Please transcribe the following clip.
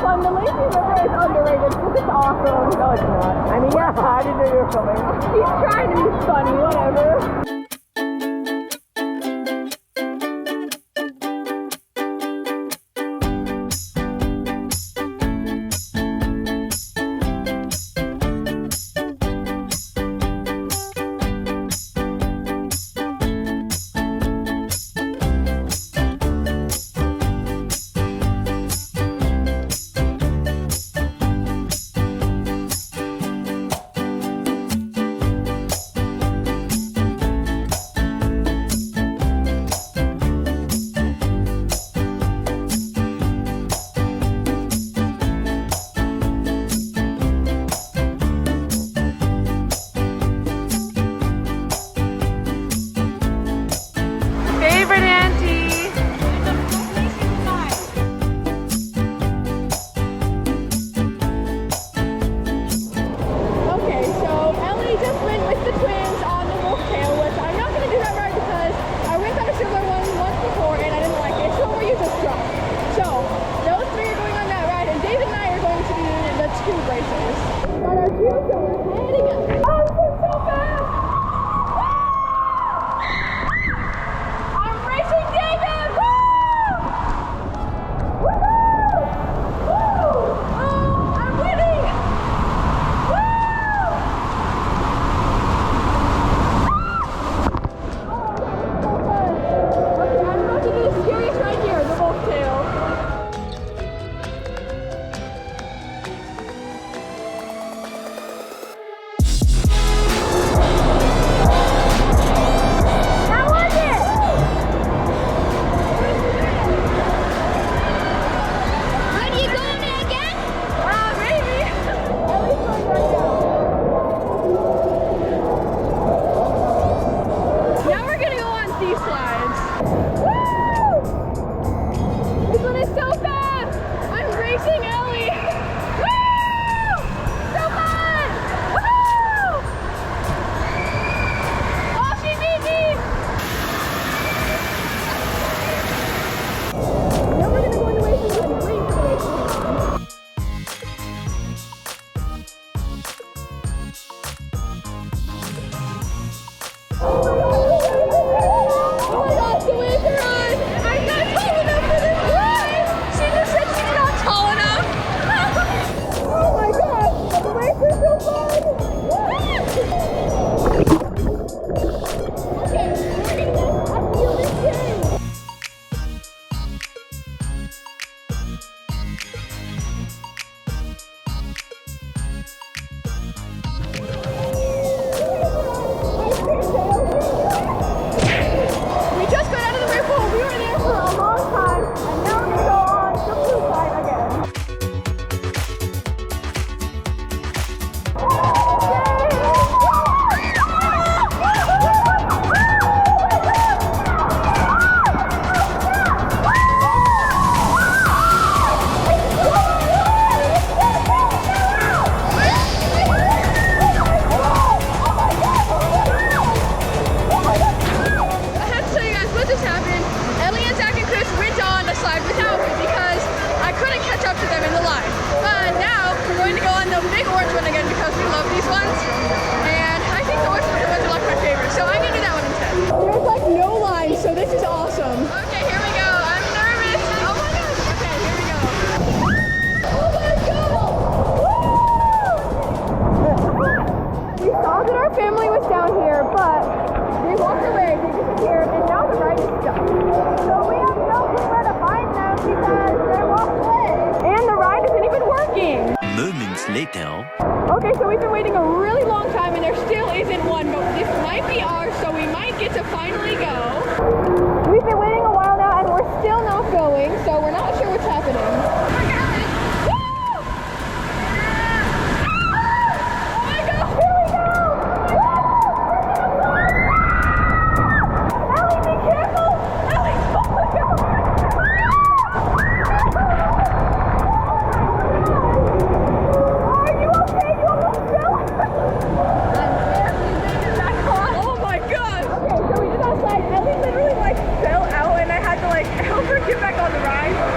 fun. The lazy river is underrated because it's awesome. No, it's not. I mean, yeah, I didn't know you were filming. He's trying to be funny, whatever. Okay, so we've been waiting a really long time and there still isn't one, but this might be ours, so we might get to finally go. We've been waiting a while now and we're still not going, so we're not sure what's happening. Oh my God! Here we go! Ellie, be careful! Ellie, oh my God! Are you okay? You almost fell. I'm barely made it back on. Oh my God! Okay, so we just outside. Ellie literally like fell out and I had to like help her get back on the ride.